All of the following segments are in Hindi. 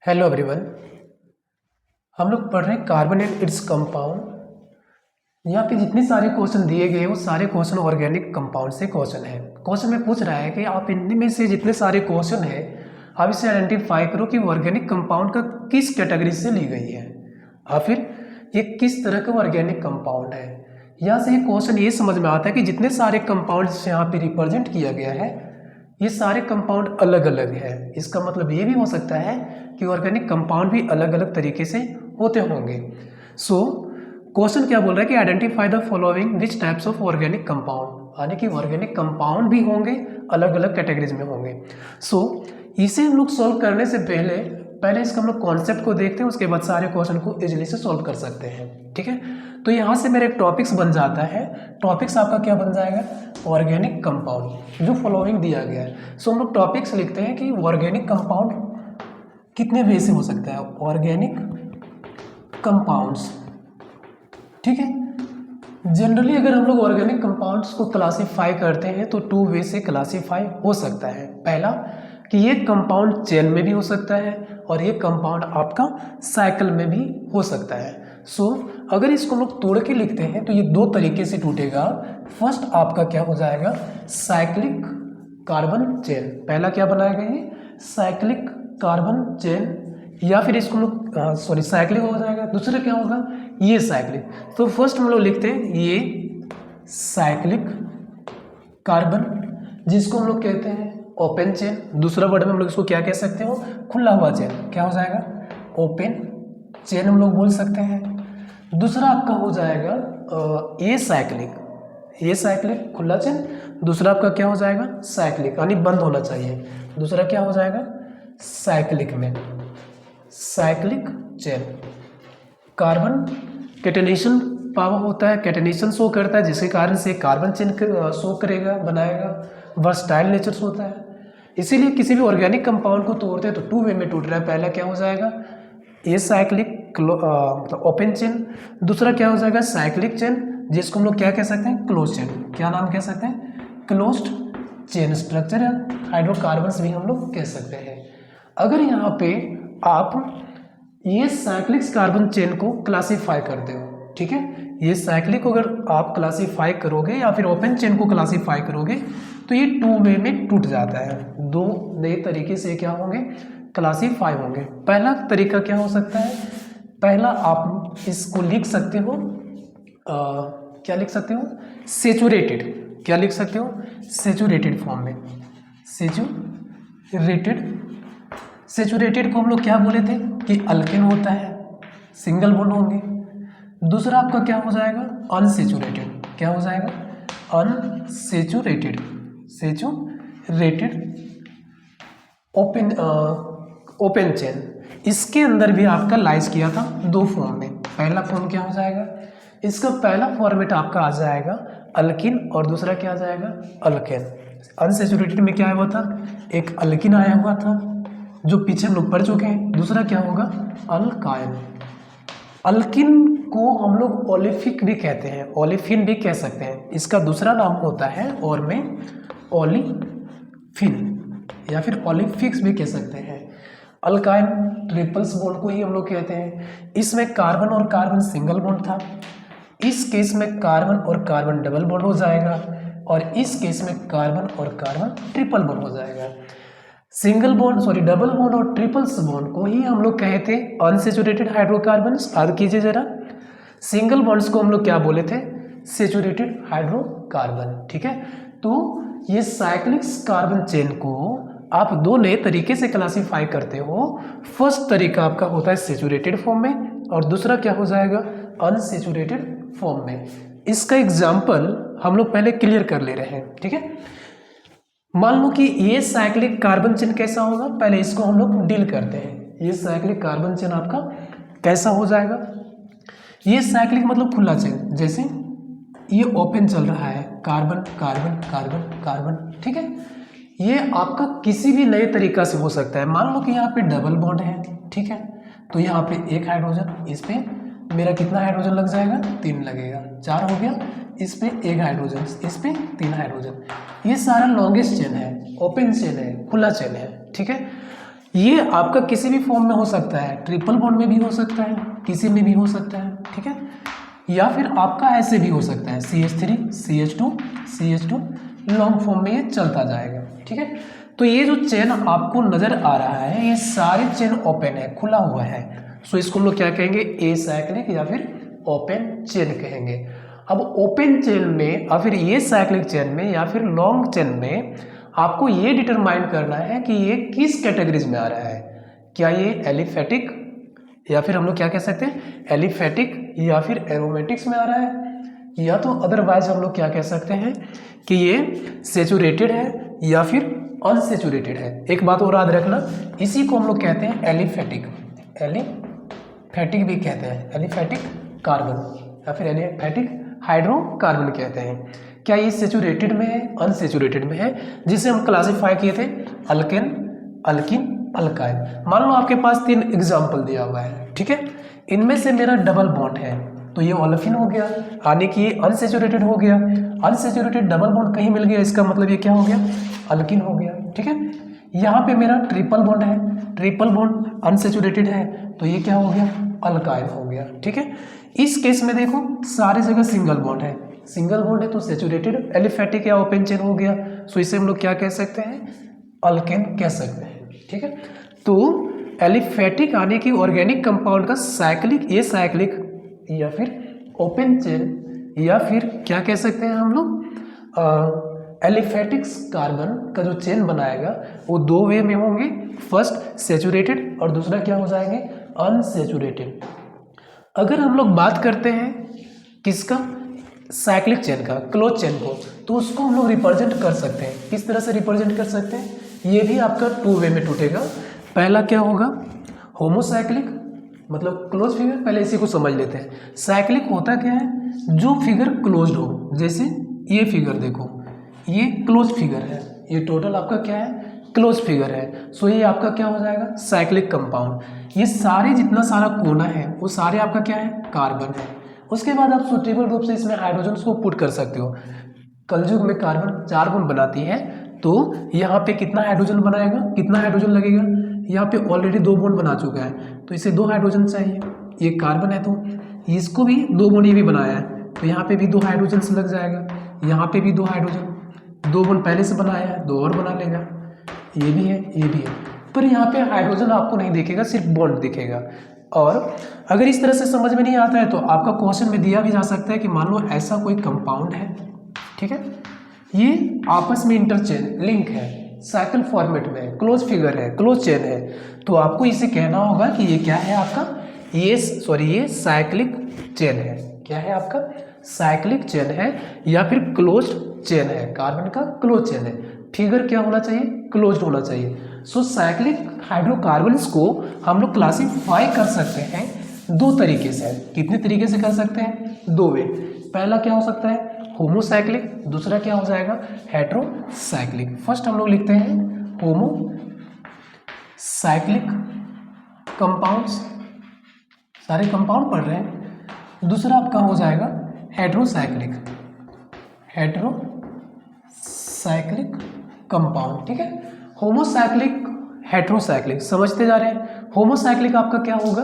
Hello everyone. हम लोग पढ़ रहे हैं कार्बन एंड इट्स कंपाउंड। यहाँ पे जितने सारे क्वेश्चन दिए गए हैं वो सारे क्वेश्चन ऑर्गेनिक कंपाउंड से क्वेश्चन है। क्वेश्चन में पूछ रहा है कि आप इनमें से जितने सारे क्वेश्चन है आप इसे आइडेंटिफाई करो कि ऑर्गेनिक कंपाउंड का किस कैटेगरी से ली गई है और फिर ये किस तरह का ऑर्गेनिक कंपाउंड है। यहाँ से ये क्वेश्चन ये समझ में आता है कि जितने सारे कंपाउंड्स यहाँ पे रिप्रेजेंट किया गया है ये सारे कंपाउंड अलग अलग है। इसका मतलब ये भी हो सकता है कि ऑर्गेनिक कंपाउंड भी अलग अलग तरीके से होते होंगे। सो क्वेश्चन क्या बोल रहा है कि identify the following which types of organic compound, यानी कि ऑर्गेनिक कंपाउंड भी होंगे, अलग अलग कैटेगरीज में होंगे। सो इसे हम लोग सॉल्व करने से पहले इसका हम लोग कॉन्सेप्ट को देखते हैं, उसके बाद सारे क्वेश्चन को इजीली से सॉल्व कर सकते हैं। ठीक है, तो यहाँ से मेरा एक टॉपिक्स बन जाता है। टॉपिक्स आपका क्या बन जाएगा? ऑर्गेनिक कंपाउंड, जो फॉलोइंग दिया गया है। सो हम लोग टॉपिक्स लिखते हैं कि ऑर्गेनिक कंपाउंड कितने वे से हो सकता है। ऑर्गेनिक कंपाउंड्स, ठीक है। जनरली अगर हम लोग ऑर्गेनिक कंपाउंड्स को क्लासीफाई करते हैं तो टू वे से क्लासीफाई हो सकता है। पहला कि ये कंपाउंड चेन में भी हो सकता है और ये कंपाउंड आपका साइकिल में भी हो सकता है। सो अगर इसको लोग तोड़ के लिखते हैं तो ये दो तरीके से टूटेगा। फर्स्ट आपका क्या हो जाएगा? Cyclic carbon chain. पहला क्या बनाएगा? ये साइक्लिक कार्बन चेन, या फिर इसको लोग साइक्लिक हो जाएगा। दूसरा क्या होगा? ये साइक्लिक। तो फर्स्ट हम लोग लिखते हैं ये साइक्लिक कार्बन, जिसको हम लोग कहते हैं ओपन चेन। दूसरा वर्ड में हम लोग इसको क्या कह सकते हो? खुला हुआ चेन। क्या हो जाएगा? ओपन चेन हम लोग बोल सकते हैं। दूसरा आपका हो जाएगा ये साइक्लिक खुला चेन। दूसरा आपका क्या हो जाएगा? साइक्लिक, यानी बंद होना चाहिए। दूसरा क्या हो जाएगा? साइक्लिक में cyclic chain. Carbon catenation power होता है, कैटेनेशन शो करता है, जिसके कारण से कार्बन चेन शो करेगा, बनाएगा। वर्सटाइल नेचर होता है, इसीलिए किसी भी ऑर्गेनिक कंपाउंड को तोड़ते हैं तो टू वे में टूट रहा है। पहला क्या हो जाएगा? ए साइक्लिक मतलब ओपन चेन। दूसरा क्या हो जाएगा? साइक्लिक चेन, जिसको हम लोग क्या कह सकते हैं? Close chain. क्या नाम कह सकते हैं? क्लोज्ड चेन स्ट्रक्चर है। हाइड्रोकार्बन्स भी हम लोग कह सकते हैं। अगर यहाँ पे आप ये साइक्लिक कार्बन चेन को क्लासीफाई करते हो, ठीक है, ये साइक्लिक अगर आप क्लासीफाई करोगे या फिर ओपन चेन को क्लासीफाई करोगे तो ये टू वे में टूट जाता है। दो नए तरीके से क्या होंगे? क्लासीफाई होंगे। पहला तरीका क्या हो सकता है? पहला आप इसको लिख सकते हो क्या लिख सकते हो? सेचुरेटेड। क्या लिख सकते हो? सेचुरेटेड फॉर्म में। सेचुरेटेड को हम लोग क्या बोले थे कि अल्केन होता है, सिंगल बॉन्ड होंगे। दूसरा आपका क्या हो जाएगा? अनसेचुरेटेड। क्या हो जाएगा? Unsaturated open chain. इसके अंदर भी आपका लाइज किया था दो फॉर्म में। पहला फॉर्म क्या हो जाएगा? इसका पहला फॉर्मेट आपका आ जाएगा अल्किन, और दूसरा क्या आ जाएगा? अल्केन। अनसेचुरेटेड में क्या हुआ था? एक अल्किन आया हुआ था जो पीछे हम लोग पढ़ चुके हैं। दूसरा क्या होगा? अल्काइन। अल्किन को हम लोग ओलिफिक भी कहते हैं, ओलिफिन भी कह सकते हैं। इसका दूसरा नाम होता है और में ओलिफिन या फिर ओलिफिक्स भी कह सकते हैं। अल्काइन ट्रिपल्स बॉन्ड को ही हम लोग कहते हैं। इसमें कार्बन और कार्बन सिंगल बॉन्ड था, इस केस में कार्बन और कार्बन डबल बॉन्ड हो जाएगा, और इस केस में कार्बन और कार्बन ट्रिपल बॉन्ड हो जाएगा। डबल बॉन्ड और ट्रिपल्स बॉन्ड को ही हम लोग कहते हैं अनसेचुरेटेड हाइड्रोकार्बन्स। याद कीजिए जरा, सिंगल बॉन्ड्स को हम लोग क्या बोले थे? Saturated hydrocarbon. ठीक है, तो ये साइक्लिक कार्बन चेन को आप दो नए तरीके से क्लासीफाई करते हो। फर्स्ट तरीका आपका होता है सेचुरेटेड फॉर्म में, और दूसरा क्या हो जाएगा? अनसेचुरेटेड फॉर्म में। इसका एग्जाम्पल हम लोग पहले क्लियर कर ले रहे हैं। ठीक है, मान लो कि ये साइक्लिक कार्बन चेन कैसा होगा, पहले इसको हम लोग डील करते हैं। ये साइक्लिक कार्बन चेन आपका कैसा हो जाएगा? ये साइक्लिक मतलब खुला चेन, जैसे ये ओपन चल रहा है, कार्बन कार्बन कार्बन कार्बन। ठीक है, ये आपका किसी भी नए तरीका से हो सकता है। मान लो कि यहाँ पे डबल बॉन्ड है, ठीक है, तो यहाँ पे एक हाइड्रोजन, इस पे मेरा कितना हाइड्रोजन लग जाएगा? 3 लगेगा, 4 हो गया। इस पे एक हाइड्रोजन, इस पे 3 हाइड्रोजन। ये सारा लॉन्गेस्ट चेन है, ओपन चेन है, खुला चेन है। ठीक है, ये आपका किसी भी फॉर्म में हो सकता है, ट्रिपल बॉन्ड में भी हो सकता है, किसी में भी हो सकता है, ठीक है। या फिर आपका ऐसे भी हो सकता है CH3 CH2 CH2, long form में ये चलता जाएगा, ठीक है। तो ये जो चेन आपको नजर आ रहा है ये सारे चेन ओपन है, खुला हुआ है। सो इसको हम लोग क्या कहेंगे, एसाइक्लिक या फिर ओपन चेन कहेंगे। अब ओपन चेन में या फिर ये साइक्लिक चेन में या फिर लॉन्ग चेन में आपको ये डिटरमाइन करना है कि ये किस कैटेगरीज में आ रहा है। क्या ये एलिफेटिक या फिर हम लोग क्या कह सकते हैं, एलिफेटिक या फिर एरोमेटिक्स में आ रहा है, या तो अदरवाइज हम लोग क्या कह सकते हैं कि ये सेचुरेटेड है या फिर अनसेचुरेटेड है। एक बात और याद रखना, इसी को हम लोग कहते हैं एलिफेटिक, एलिफेटिक भी कहते हैं, एलिफेटिक कार्बन या फिर एलिफेटिक हाइड्रोकार्बन कहते हैं। क्या ये सेचुरेटेड में है, अनसेचुरेटेड में है, जिसे हम क्लासिफाई किए थे अल्केन, अल्किन, अल्काइल। मान लो आपके पास 3 एग्जाम्पल दिया हुआ है, ठीक है। इनमें से मेरा डबल बॉन्ड है तो ये ओलेफिन हो गया, यानी कि ये अनसेचुरेटेड हो गया। अनसेचुरेटेड डबल बॉन्ड कहीं मिल गया, इसका मतलब ये क्या हो गया, अल्किन हो गया, ठीक है। यहाँ पे मेरा ट्रिपल बॉन्ड है, ट्रिपल बॉन्ड अनसेचुरेटेड है तो ये क्या हो गया, अल्काइल हो गया, ठीक है। इस केस में देखो सारे जगह सिंगल बॉन्ड है, सिंगल बॉन्ड है तो सेचुरेटेड एलिफेटिक या ओपन चेन हो गया। सो इसे हम लोग क्या कह सकते हैं, अल्केन कह सकते हैं, ठीक है। तो एलिफेटिक आने की ऑर्गेनिक कंपाउंड का साइक्लिक, ये साइक्लिक या फिर ओपन चेन या फिर क्या कह सकते हैं हम लोग, एलिफेटिक कार्बन का जो चेन बनाएगा वो 2 वे में होंगे, फर्स्ट सेचुरेटेड और दूसरा क्या हो जाएंगे, अनसेचुरेटेड। अगर हम लोग बात करते हैं किसका, साइक्लिक चेन का, क्लोज चेन को, तो उसको हम लोग रिप्रेजेंट कर सकते हैं। किस तरह से रिप्रेजेंट कर सकते हैं, ये भी आपका 2 वे में टूटेगा। पहला क्या होगा, होमोसाइक्लिक, मतलब क्लोज फिगर। पहले इसी को समझ लेते हैं। साइक्लिक होता क्या है, जो फिगर क्लोज्ड हो, जैसे ये फिगर देखो, ये क्लोज फिगर है, ये टोटल आपका क्या है, क्लोज फिगर है। सो ये आपका क्या हो जाएगा, साइक्लिक कंपाउंड। ये सारे जितना सारा कोना है वो सारे आपका क्या है, कार्बन है। उसके बाद आप सुटेबल रूप से इसमें हाइड्रोजन को पुट कर सकते हो। कलयुग में कार्बन 4 बॉन्ड बनाती है, तो यहाँ पे कितना हाइड्रोजन बनाएगा, कितना हाइड्रोजन लगेगा, यहाँ पे ऑलरेडी 2 बॉन्ड बना चुका है तो इसे 2 हाइड्रोजन चाहिए। ये कार्बन है तो इसको भी 2 बॉन्ड ये भी बनाया है तो यहाँ पे भी 2 हाइड्रोजन लग जाएगा, यहाँ पे भी 2 हाइड्रोजन, 2 बॉन्ड पहले से बनाया है, 2 और बना लेगा। ये भी है, ये भी है, पर यहाँ पे हाइड्रोजन आपको नहीं दिखेगा, सिर्फ बॉन्ड दिखेगा। और अगर इस तरह से समझ में नहीं आता है तो आपका क्वेश्चन में दिया भी जा सकता है कि मान लो ऐसा कोई कंपाउंड है, ठीक है, ये आपस में इंटरचेन लिंक है, साइकिल फॉर्मेट में है, क्लोज फिगर है, क्लोज चेन है, तो आपको इसे कहना होगा कि ये क्या है आपका, ये साइक्लिक चेन है। क्या है आपका, साइक्लिक चेन है या फिर क्लोज चेन है, कार्बन का क्लोज चेन है। फिगर क्या होना चाहिए, क्लोज्ड होना चाहिए। सो साइक्लिक हाइड्रोकार्बन्स को हम लोग क्लासीफाई कर सकते हैं 2 तरीके से। कितने तरीके से कर सकते हैं, 2 वे। पहला क्या हो सकता है, होमोसाइक्लिक, दूसरा क्या हो जाएगा, हेट्रोसाइक्लिक। फर्स्ट हम लोग लिखते हैं होमोसाइक्लिक कंपाउंड्स, सारे कंपाउंड पढ़ रहे हैं। दूसरा आपका हो जाएगा हेट्रोसाइक्लिक, हेट्रोसाइक्लिक कंपाउंड, ठीक है। होमोसाइक्लिक, हेट्रोसाइक्लिक समझते जा रहे हैं। होमोसाइक्लिक आपका क्या होगा,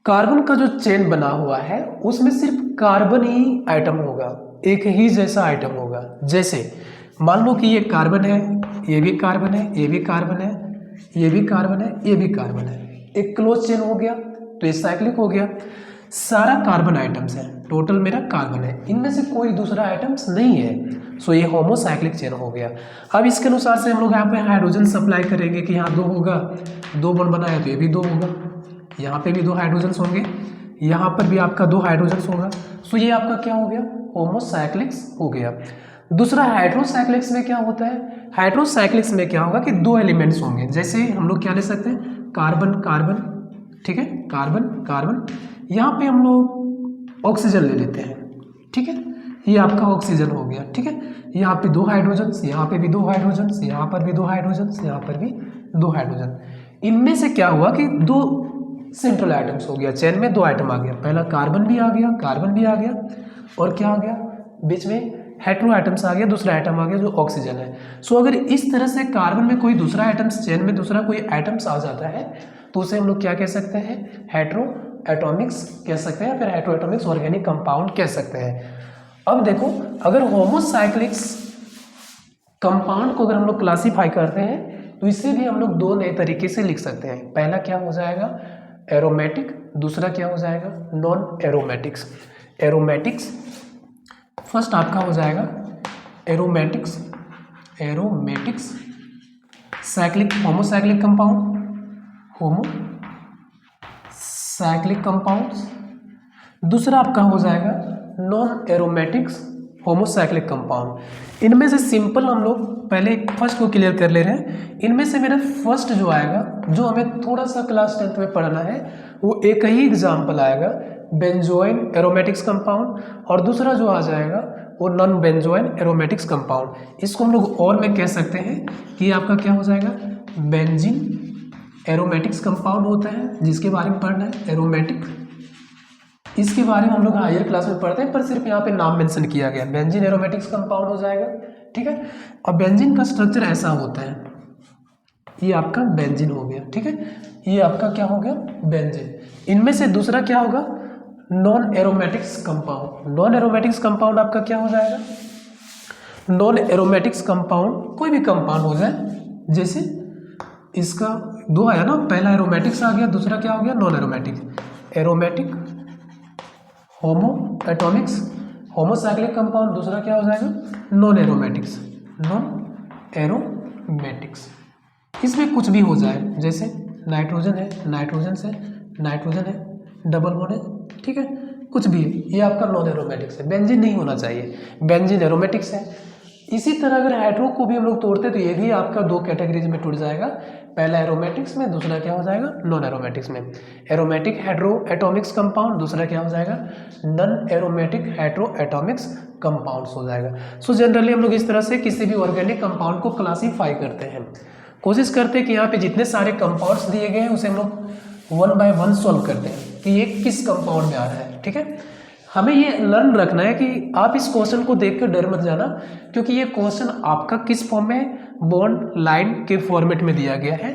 कार्बन का जो चेन बना हुआ है उसमें सिर्फ कार्बन ही आइटम होगा, एक ही जैसा आइटम होगा। जैसे मान लो कि ये कार्बन है, ये भी कार्बन है, ये भी कार्बन है, ये भी कार्बन है, ये भी कार्बन है, एक क्लोज चेन हो गया तो ये साइक्लिक हो गया। सारा कार्बन आइटम्स है, टोटल मेरा कार्बन है, इनमें से कोई दूसरा आइटम्स नहीं है। सो ये होमोसाइक्लिक चेन हो गया। अब इसके अनुसार से हम लोग यहाँ पे हाइड्रोजन सप्लाई करेंगे कि यहाँ 2 होगा, 2 बॉन्ड बनाया तो ये भी 2 होगा, यहाँ पे भी 2 हाइड्रोजन्स होंगे, यहाँ पर भी आपका 2 हाइड्रोजन्स होगा। सो ये आपका क्या हो गया, होमोसाइक्लिक्स हो गया। दूसरा हाइड्रोसाइक्लिक्स में क्या होता है, हाइड्रोसाइक्लिक्स में क्या होगा कि 2 एलिमेंट्स होंगे। जैसे हम लोग क्या ले सकते हैं, कार्बन कार्बन, ठीक है, कार्बन कार्बन, यहाँ पे हम लोग ऑक्सीजन ले लेते हैं, ठीक है, ये आपका ऑक्सीजन हो गया, ठीक है। यहाँ पे 2 हाइड्रोजन्स, यहाँ पे भी 2 हाइड्रोजन्स, यहाँ पर भी 2 हाइड्रोजन्स, यहाँ पर भी 2 हाइड्रोजन। इनमें से क्या हुआ कि 2 सेंट्रल आइटम्स हो गया, चेन में 2 आइटम आ गया। पहला कार्बन भी आ गया, कार्बन भी आ गया, और क्या आ गया बीच में, हेटेरो एटम्स आ गया, दूसरा एटम आ गया जो ऑक्सीजन है। सो अगर इस तरह से कार्बन में कोई दूसरा एटम्स, चेन में दूसरा कोई एटम्स आ जाता है तो उसे हम लोग क्या कह सकते हैं, हेटेरो एटॉमिक्स कह सकते हैं, फिर हेटेरो एटॉमिक्स ऑर्गेनिक कंपाउंड कह सकते हैं। अब देखो, अगर होमोसाइक्लिक्स कंपाउंड को अगर हम लोग क्लासीफाई करते हैं तो इसे भी हम लोग दो नए तरीके से लिख सकते हैं। पहला क्या हो जाएगा, एरोमेटिक, दूसरा क्या हो जाएगा, नॉन एरोमेटिक्स। एरोमेटिक्स फर्स्ट आपका हो जाएगा aromatics, aromatics cyclic, homocyclic compound, homocyclic compounds. दूसरा आपका हो जाएगा नॉन एरोमेटिक्स होमोसाइक्लिक कंपाउंड। इनमें से सिंपल हम लोग पहले फर्स्ट को क्लियर कर ले रहे हैं। इनमें से मेरा फर्स्ट जो आएगा, जो हमें थोड़ा सा क्लास 10th में पढ़ना है, वो एक ही एग्जाम्पल आएगा, बेंजोइन एरोमेटिक्स कंपाउंड, और दूसरा जो आ जाएगा वो नॉन बेंजोइन एरोमेटिक्स कंपाउंड। इसको हम लोग और में कह सकते हैं कि आपका क्या हो जाएगा, बेंजीन एरोमेटिक्स कंपाउंड होता है, जिसके बारे में पढ़ना है एरोमेटिक। इसके बारे में हम लोग हायर क्लास में पढ़ते हैं, पर सिर्फ यहाँ पे नाम मेंशन किया गया, बेंजीन एरोमेटिक्स कंपाउंड हो जाएगा। ठीक है, अब बेंजीन का स्ट्रक्चर ऐसा होता है, ये आपका बेंजीन हो गया। ठीक है, ये आपका क्या हो गया, बेंजीन। इनमें से दूसरा क्या होगा, non aromatics compound. Non aromatics compound आपका क्या हो जाएगा, नॉन एरोमेटिक्स कंपाउंड कोई भी कंपाउंड हो जाए, जैसे इसका दो आया ना, पहला एरोमेटिक्स आ गया, दूसरा क्या हो गया, नॉन एरोमेटिक। एरोमेटिक होमो एटॉमिक्स होमोसाइक्लिक कंपाउंड, दूसरा क्या हो जाएगा, नॉन एरोमेटिक्स, नॉन एरोमेटिक्स। इसमें कुछ भी हो जाए, जैसे नाइट्रोजन है, नाइट्रोजन से नाइट्रोजन है, डबल बॉन्ड है, ठीक है, कुछ भी, ये आपका नॉन एरोमेटिक्स है। बेंजीन नहीं होना चाहिए, बेंजीन एरोमेटिक्स है। इसी तरह अगर हेटेरो को भी हम लोग तोड़ते तो ये भी आपका दो कैटेगरीज में टूट जाएगा, पहला एरोमेटिक्स में, दूसरा क्या हो जाएगा, नॉन एरोमेटिक्स में। एरोमेटिक हेटेरो एटॉमिक्स कंपाउंड, दूसरा क्या हो जाएगा, non aromatic hetero Atomics compounds हो जाएगा। सो जनरली हम लोग इस तरह से किसी भी ऑर्गेनिक कंपाउंड को क्लासीफाई करते हैं। कोशिश करते हैं कि यहाँ पे जितने सारे कंपाउंड्स दिए गए हैं उसे हम लोग वन बाय वन सॉल्व करते हैं कि ये किस कंपाउंड में आ रहा है। ठीक है, हमें ये लर्न रखना है कि आप इस क्वेश्चन को देख कर डर मत जाना, क्योंकि ये क्वेश्चन आपका किस फॉर्म में, बॉन्ड लाइन के फॉर्मेट में दिया गया है।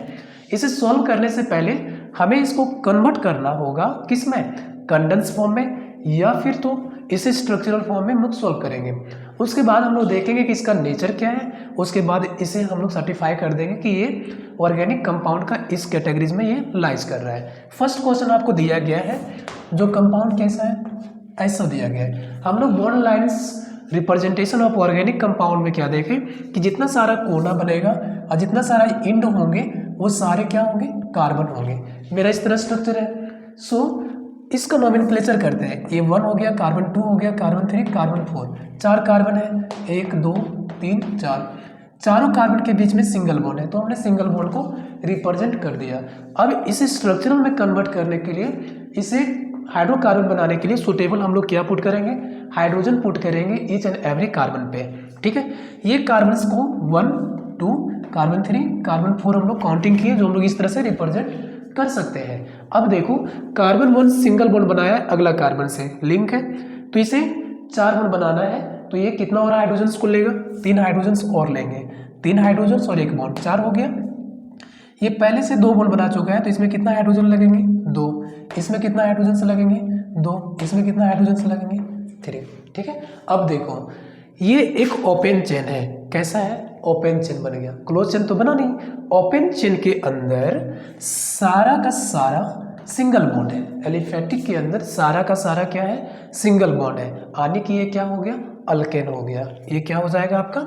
इसे सॉल्व करने से पहले हमें इसको कन्वर्ट करना होगा किस में, कंडेंस फॉर्म में, या फिर तो इसे स्ट्रक्चरल फॉर्म में हम लोग सॉल्व करेंगे। उसके बाद हम लोग देखेंगे कि इसका नेचर क्या है, उसके बाद इसे हम लोग सर्टिफाई कर देंगे कि ये ऑर्गेनिक कंपाउंड का इस कैटेगरीज में ये लाइज कर रहा है। फर्स्ट क्वेश्चन आपको दिया गया है, जो कंपाउंड कैसा है, ऐसा दिया गया है। हम लोग bond lines representation of organic compound में क्या देखें कि जितना सारा कोना बनेगा और जितना सारा इंड होंगे वो सारे क्या होंगे, कार्बन होंगे। मेरा इस तरह स्ट्रक्चर है। सो इसका नॉमेनक्लेचर करते हैं, ये 1 हो गया, कार्बन 2 हो गया, कार्बन 3, कार्बन 4, 4 कार्बन है, 1 2 3 4, चारों कार्बन के बीच में सिंगल बॉन्ड है, तो हमने सिंगल बॉन्ड को रिप्रेजेंट कर दिया। अब इसे स्ट्रक्चरल में कन्वर्ट करने के लिए, इसे हाइड्रोकार्बन बनाने के लिए सुटेबल हम लोग क्या पुट करेंगे, हाइड्रोजन पुट करेंगे ईच एंड एवरी कार्बन पे। ठीक है, ये कार्बन को 1 2 कार्बन 3 कार्बन 4 हम लोग काउंटिंग किए, जो हम लोग इस तरह से रिप्रेजेंट कर सकते हैं। अब देखो, कार्बन 1 सिंगल बॉन्ड बनाया है, अगला कार्बन से लिंक है, तो इसे 4 बॉन्ड बनाना है, तो ये कितना हो रहा है, हाइड्रोजन को लेगा, 3 हाइड्रोजन और लेंगे, 3 हाइड्रोजन और 1 बॉन्ड, 4 हो गया। ये पहले से 2 बॉन्ड बना चुका है, तो इसमें कितना हाइड्रोजन लगेंगे, 2, इसमें कितना हाइड्रोजन से लगेंगे, 2, इसमें कितना हाइड्रोजन से लगेंगे, 3। ठीक है, अब देखो, ये एक ओपन चेन है, कैसा है, ओपन चेन बन गया, क्लोज चेन तो बना नहीं। ओपन चेन के अंदर सारा का सारा सिंगल बॉन्ड है, एलिफेटिक के अंदर सारा का सारा क्या है, सिंगल बॉन्ड है, यानी कि ये क्या हो गया, अल्केन हो गया। ये क्या हो जाएगा आपका,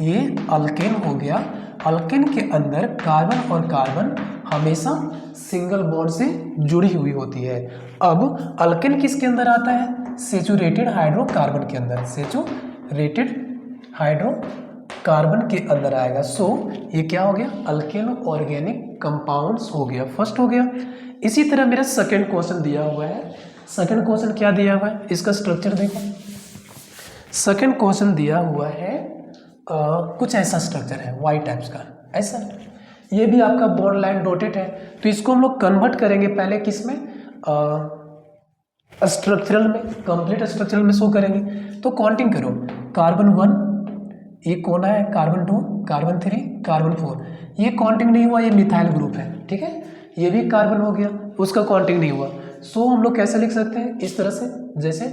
ये अल्केन हो गया। अल्केन के अंदर कार्बन और कार्बन हमेशा सिंगल बॉन्ड से जुड़ी हुई होती है। अब अल्केन किसके अंदर आता है, सेचुरेटेड हाइड्रोकार्बन के अंदर, सेचुरेटेड हाइड्रोकार्बन के अंदर आएगा। सो ये क्या हो गया, अल्केनो ऑर्गेनिक कंपाउंड्स हो गया, फर्स्ट हो गया। इसी तरह मेरा सेकंड क्वेश्चन दिया हुआ है। सेकंड क्वेश्चन क्या दिया हुआ है, इसका स्ट्रक्चर देखो। सेकंड क्वेश्चन दिया हुआ है कुछ ऐसा स्ट्रक्चर है, वाई टाइप्स का, ऐसा। ये भी आपका बॉन्ड लाइन डॉटेड है, तो इसको हम लोग कन्वर्ट करेंगे पहले किस में, स्ट्रक्चरल में, कंप्लीट स्ट्रक्चरल में शो करेंगे। तो काउंटिंग करो, कार्बन 1, ये कौन है, कार्बन 2, कार्बन 3, कार्बन 4, ये काउंटिंग नहीं हुआ, ये मिथाइल ग्रुप है, ठीक है। ये भी कार्बन हो गया, उसका काउंटिंग नहीं हुआ। सो हम लोग कैसे लिख सकते हैं, इस तरह से, जैसे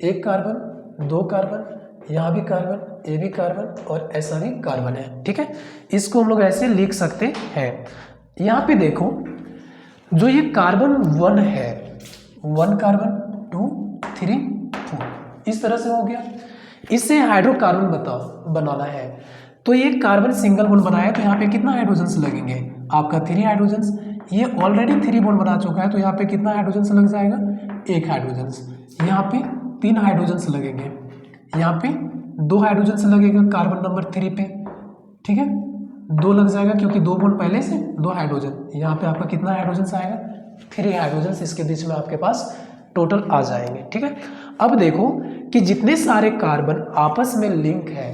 एक कार्बन, दो कार्बन, यहाँ भी कार्बन, ये भी कार्बन और ऐसा भी कार्बन है, ठीक है। इसको हम लोग ऐसे लिख सकते हैं। यहाँ पे देखो जो ये कार्बन 1 है, 1 कार्बन 2 3 4, इस तरह से हो गया। इससे हाइड्रोकार्बन बताओ बनाना है, तो ये कार्बन सिंगल बॉन्ड बनाया, तो यहाँ पे कितना हाइड्रोजन्स लगेंगे, आपका 3 हाइड्रोजन्स। ये ऑलरेडी 3 बॉन्ड बना चुका है, तो यहाँ पे कितना हाइड्रोजन्स लग जाएगा, 1 हाइड्रोजन्स। यहाँ पे 3 हाइड्रोजन्स लगेंगे, यहाँ पे 2 हाइड्रोजन्स लगेगा कार्बन नंबर 3 पे, ठीक है, 2 लग जाएगा क्योंकि 2 बॉन्ड पहले से, 2 हाइड्रोजन। यहाँ पे आपका कितना हाइड्रोजन्स आएगा, 3 हाइड्रोजन्स इसके बीच में आपके पास टोटल आ जाएंगे, ठीक है। अब देखो कि जितने सारे कार्बन आपस में लिंक है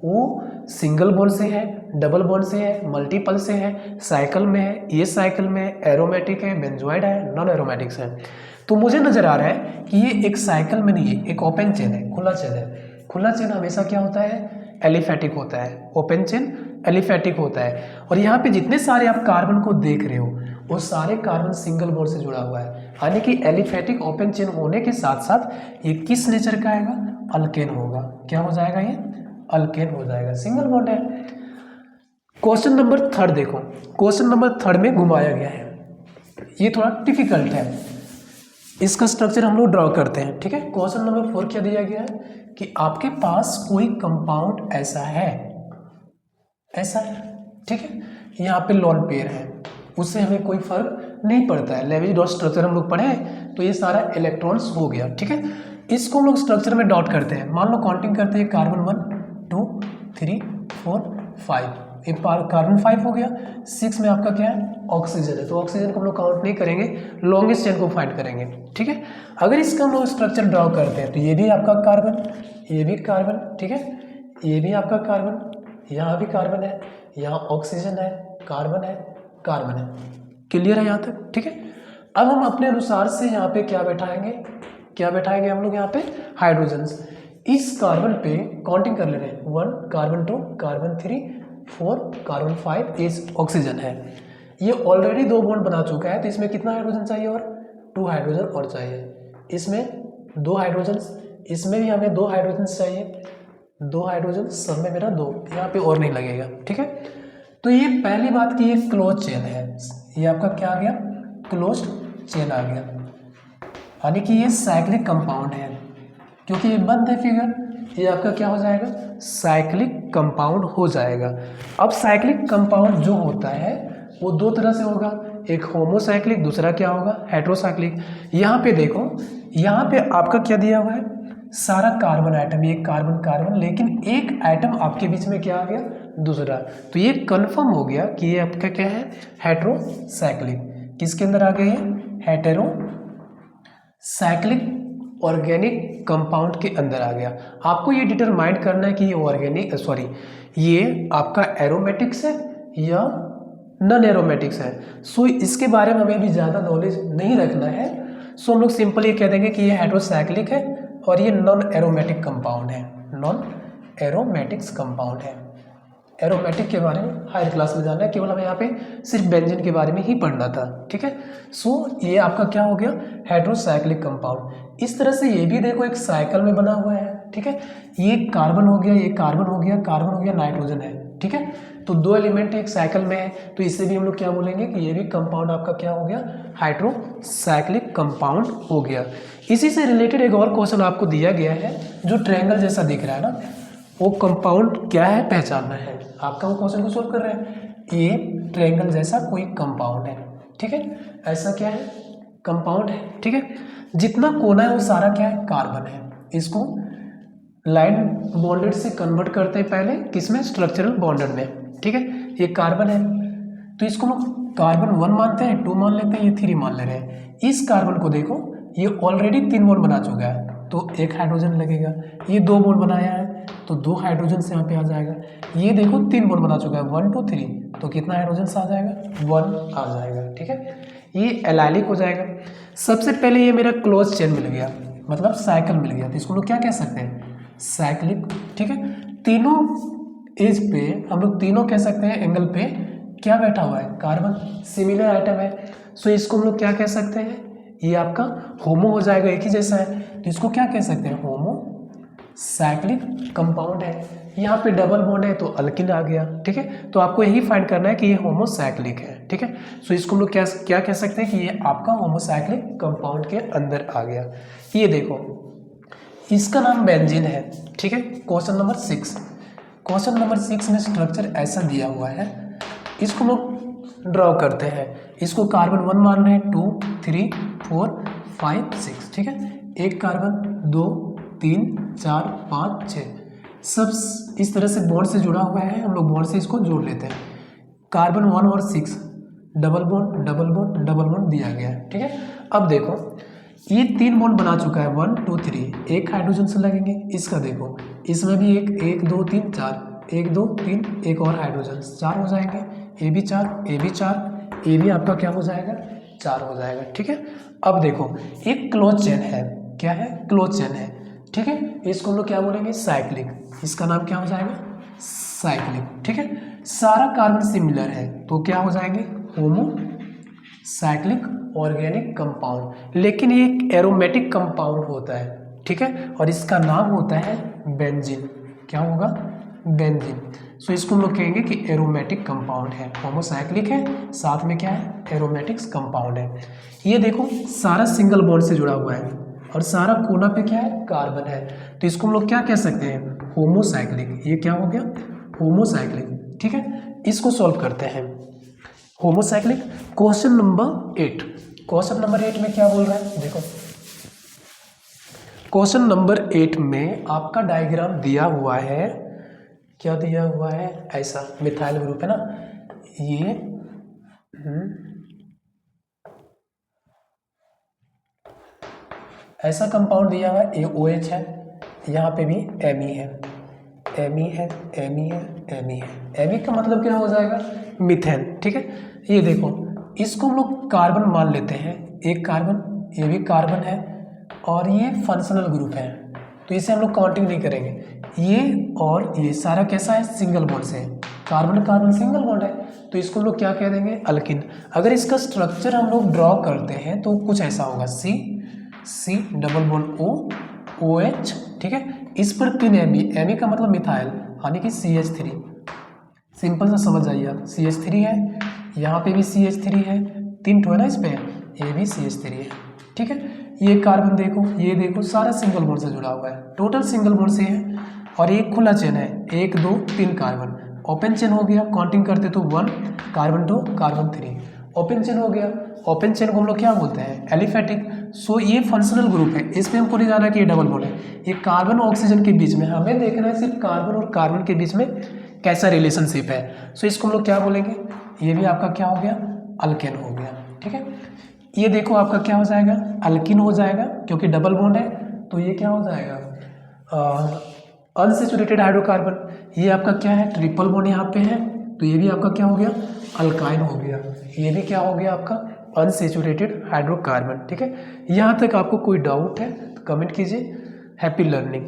वो सिंगल बॉन्ड से है, डबल बॉन्ड से है, मल्टीपल से है, साइकिल में है, ये साइकिल में है, एरोमेटिक है, बेंजोइड है, नॉन एरोमेटिक्स है। तो मुझे नजर आ रहा है कि ये एक साइकिल में नहीं है, एक ओपन चेन है, खुला चेन है। खुला चेन हमेशा क्या होता है, एलिफेटिक होता है, ओपन चेन एलिफेटिक होता है। और यहाँ पे जितने सारे आप कार्बन को देख रहे हो वो सारे कार्बन सिंगल बॉन्ड से जुड़ा हुआ है, यानी कि एलिफेटिक ओपन चेन होने के साथ साथ ये किस नेचर का आएगा, अल्केन होगा। क्या हो जाएगा, ये अल्केन हो जाएगा, सिंगल बॉन्ड है। क्वेश्चन नंबर 3 देखो, क्वेश्चन नंबर 3 में घुमाया गया है, ये थोड़ा डिफिकल्ट है, इसका स्ट्रक्चर हम लोग ड्रॉ करते हैं, ठीक है। क्वेश्चन नंबर 4 क्या दिया गया है कि आपके पास कोई कंपाउंड ऐसा है, ऐसा है, ठीक है, यहाँ पे लोन पेयर है, उससे हमें कोई फर्क नहीं पड़ता है। लेविज डॉट स्ट्रक्चर हम लोग पढ़े हैं, तो ये सारा इलेक्ट्रॉन्स हो गया, ठीक है। इसको हम लोग स्ट्रक्चर में डॉट करते हैं, मान लो काउंटिंग करते हैं, कार्बन 1 2 3 4 5, ये कार्बन 5 हो गया। 6 में आपका क्या है, ऑक्सीजन है, तो ऑक्सीजन को हम लोग काउंट नहीं करेंगे, लॉन्गेस्ट चेन को फाइंड करेंगे, ठीक है। अगर इसका हम लोग स्ट्रक्चर ड्रॉ करते हैं तो ये भी आपका कार्बन, ये भी कार्बन, ठीक है, ये भी आपका कार्बन, यहाँ भी कार्बन है, यहाँ ऑक्सीजन है, कार्बन है, कार्बन है, क्लियर है यहाँ तक, ठीक है। अब हम अपने अनुसार से यहाँ पे क्या बैठाएंगे, क्या बैठाएंगे हम लोग यहाँ पे, हाइड्रोजन्स। इस कार्बन पे काउंटिंग कर ले रहे हैं, 1 कार्बन 2 कार्बन 3 4 कार्बन 5, ये ऑक्सीजन है। ये ऑलरेडी 2 बॉन्ड बना चुका है, तो इसमें कितना हाइड्रोजन चाहिए, और 2 हाइड्रोजन और चाहिए। इसमें 2 हाइड्रोजन, इसमें भी हमें 2 हाइड्रोजन चाहिए, 2 हाइड्रोजन, सब में मेरा 2, यहाँ पे और नहीं लगेगा, ठीक है। तो ये पहली बात कि ये क्लोज चेन है, ये आपका क्या आ गया, क्लोज चेन आ गया, यानी कि ये साइक्लिक कंपाउंड है, क्योंकि ये बंद है फिगर, ये आपका क्या हो जाएगा, साइक्लिक कंपाउंड हो जाएगा। अब साइक्लिक कंपाउंड जो होता है वो 2 तरह से होगा, एक होमोसाइक्लिक, दूसरा क्या होगा, हेट्रोसाइक्लिक। यहाँ पे देखो, यहाँ पे आपका क्या दिया हुआ है, सारा कार्बन आइटम, एक कार्बन कार्बन, लेकिन एक आइटम आपके बीच में क्या आ गया, दूसरा। तो ये कंफर्म हो गया कि ये आपका क्या है, हेट्रोसाइक्लिक। किसके अंदर आ गया, ये हेटेरोसाइक्लिक ऑर्गेनिक कंपाउंड के अंदर आ गया। आपको ये डिटरमाइन करना है कि ये ऑर्गेनिक, सॉरी, ये आपका एरोमेटिक्स है या नॉन एरोमेटिक्स है। सो इसके बारे में हमें भी ज़्यादा नॉलेज नहीं रखना है। सो हम लोग सिंपल ये कह देंगे कि ये हेट्रोसाइक्लिक है और ये नॉन एरोमेटिक कंपाउंड है, नॉन एरोमेटिक्स कंपाउंड है। एरोमेटिक के बारे में हायर क्लास में जाना है, केवल हमें यहाँ पे सिर्फ बेंजीन के बारे में ही पढ़ना था, ठीक है। सो ये आपका क्या हो गया, हेट्रोसाइक्लिक कंपाउंड। इस तरह से ये भी देखो एक साइकिल में बना हुआ है, ठीक है। ये कार्बन हो गया, ये कार्बन हो गया, कार्बन हो गया, नाइट्रोजन है, ठीक है। तो 2 एलिमेंट एक साइकिल में है, तो इससे भी हम लोग क्या बोलेंगे कि ये भी कंपाउंड आपका क्या हो गया, हाइड्रोसाइक्लिक कंपाउंड हो गया। इसी से रिलेटेड एक और क्वेश्चन आपको दिया गया है, जो ट्रायंगल जैसा दिख रहा है ना, वो कंपाउंड क्या है, पहचानना है। आपका वो क्वेश्चन को सोल्व कर रहे हैं, ये ट्रायंगल जैसा कोई कंपाउंड है, ठीक है। ऐसा क्या है, कंपाउंड है, ठीक है। जितना कोना है वो सारा क्या है, कार्बन है। इसको लाइन बॉन्डेड से कन्वर्ट करते हैं पहले, किसमें, स्ट्रक्चरल बॉन्डेड में, ठीक है। ये कार्बन है, तो इसको हम कार्बन 1 मानते हैं, 2 मान लेते हैं, ये 3 मान ले रहे हैं। इस कार्बन को देखो, ये ऑलरेडी 3 बॉन्ड बना चुका है, तो 1 हाइड्रोजन लगेगा। ये 2 बॉन्ड बनाया है, तो 2 हाइड्रोजन से यहाँ पे आ जाएगा। ये देखो 3 बॉन्ड बना चुका है, 1 2 3, तो कितना हाइड्रोजन से आ जाएगा, 1 आ जाएगा, ठीक है। ये एलाइलिक हो जाएगा। सबसे पहले ये मेरा क्लोज चेन मिल गया, मतलब साइकिल मिल गया, तो इसको लोग क्या कह सकते हैं, साइक्लिक, ठीक है। तीनों एज पे हम लोग तीनों कह सकते हैं एंगल पे क्या बैठा हुआ है, कार्बन, सिमिलर आइटम है। सो इसको हम लोग क्या कह सकते हैं, ये आपका होमो हो जाएगा, एक ही जैसा है, तो इसको क्या कह सकते हैं, होमो साइक्लिक कंपाउंड है। यहाँ पे डबल बॉन्ड है तो अल्किन आ गया, ठीक है। तो आपको यही फाइंड करना है कि ये होमोसाइक्लिक है, ठीक है। सो इसको हम लोग क्या क्या कह सकते हैं कि ये आपका होमोसाइक्लिक कंपाउंड के अंदर आ गया। ये देखो इसका नाम बेंजीन है, ठीक है। क्वेश्चन नंबर 6, क्वेश्चन नंबर 6 में स्ट्रक्चर ऐसा दिया हुआ है, इसको लोग ड्रॉ करते हैं। इसको कार्बन 1 मान रहे हैं, 2 3 4 5 6, ठीक है। एक कार्बन, 2 3 4 5 6, सब इस तरह से बॉन्ड से जुड़ा हुआ है। हम लोग बॉन्ड से इसको जोड़ लेते हैं। कार्बन 1 और 6 double bond double bond double bond दिया गया है, ठीक है। अब देखो ये 3 बॉन्ड बना चुका है, 1 2 3, एक हाइड्रोजन से लगेंगे। इसका देखो इसमें भी एक 1 2 3 4, 1 2 3, एक और हाइड्रोजन, 4 हो जाएंगे। ए भी 4, ए भी 4, ए भी आपका क्या हो जाएगा, 4 हो जाएगा, ठीक है। अब देखो एक क्लोज चेन है, क्या है, क्लोज चेन है, ठीक है। इसको हम लोग क्या बोलेंगे, साइक्लिक, इसका नाम क्या हो जाएगा, साइक्लिक, ठीक है। सारा कार्बन सिमिलर है तो क्या हो जाएंगे, होमो साइक्लिक ऑर्गेनिक कंपाउंड। लेकिन ये एक एरोमेटिक कंपाउंड होता है, ठीक है, और इसका नाम होता है बेंजीन। क्या होगा, बेंजीन। सो इसको हम लोग कहेंगे कि एरोमेटिक कंपाउंड है, होमोसाइक्लिक है, साथ में क्या है, एरोमेटिक्स कंपाउंड है। ये देखो सारा सिंगल बॉन्ड से जुड़ा हुआ है और सारा कोना पे क्या है, कार्बन है, तो इसको हम लोग क्या कह सकते हैं, होमोसाइक्लिक। ये क्या हो गया, होमोसाइक्लिक, ठीक है। इसको सॉल्व करते हैं, homocyclic. Question number 8, question number 8 में क्या बोल रहा है, देखो क्वेश्चन नंबर 8 में आपका डायग्राम दिया हुआ है, क्या दिया हुआ है, ऐसा मिथाइल ग्रुप है ना, ये ऐसा कंपाउंड दिया हुआ है, OH है, यहाँ पे भी Me है, Me है, Me है, Me है। Me का मतलब क्या हो जाएगा, मीथेन, ठीक है। ये देखो इसको हम लोग कार्बन मान लेते हैं, एक कार्बन, ये भी कार्बन है और ये फंक्शनल ग्रुप है, तो इसे हम लोग काउंटिंग नहीं करेंगे। ये और ये सारा कैसा है, सिंगल बॉन्ड से है, कार्बन कार्बन सिंगल बॉन्ड है, तो इसको हम लोग क्या कह देंगे, अल्किन। अगर इसका स्ट्रक्चर हम लोग ड्रॉ करते हैं तो कुछ ऐसा होगा, C डबल बॉन्ड OH, ठीक है। इस पर 3 Me का मतलब मिथाइल, यानी कि CH3। सिंपल सा समझ जाइए आप, CH3 है, यहाँ पे भी CH3 है, 3 ठो है ना इस पे, ये भी CH3 है, ठीक है। ये कार्बन देखो सारा सिंगल बॉन्ड से जुड़ा हुआ है, टोटल सिंगल बॉन्ड से है, और एक खुला चेन है, 1 2 3 कार्बन, ओपन चेन हो गया, काउंटिंग करते तो 1 कार्बन 2 कार्बन 3, ओपन चेन हो गया। ओपन चेन को हम लोग क्या बोलते हैं, एलिफेटिक। सो ये फंक्शनल ग्रुप है, इसमें हमको नहीं जाना कि ये डबल बॉन्ड है, ये कार्बन और ऑक्सीजन के बीच में, हमें देखना है सिर्फ कार्बन और कार्बन के बीच में कैसा रिलेशनशिप है। सो इसको हम लोग क्या बोलेंगे, ये भी आपका क्या हो गया, अल्केन हो गया, ठीक है। ये देखो आपका क्या हो जाएगा, अल्किन हो जाएगा, क्योंकि डबल बॉन्ड है, तो ये क्या हो जाएगा, अनसैचुरेटेड हाइड्रोकार्बन। ये आपका क्या है, ट्रिपल बॉन्ड यहाँ पे है, तो ये भी आपका क्या हो गया, अल्काइन हो गया। ये भी क्या हो गया आपका, अनसैचुरेटेड हाइड्रोकार्बन, ठीक है। यहाँ तक आपको कोई डाउट है तो कमेंट कीजिए। Happy learning.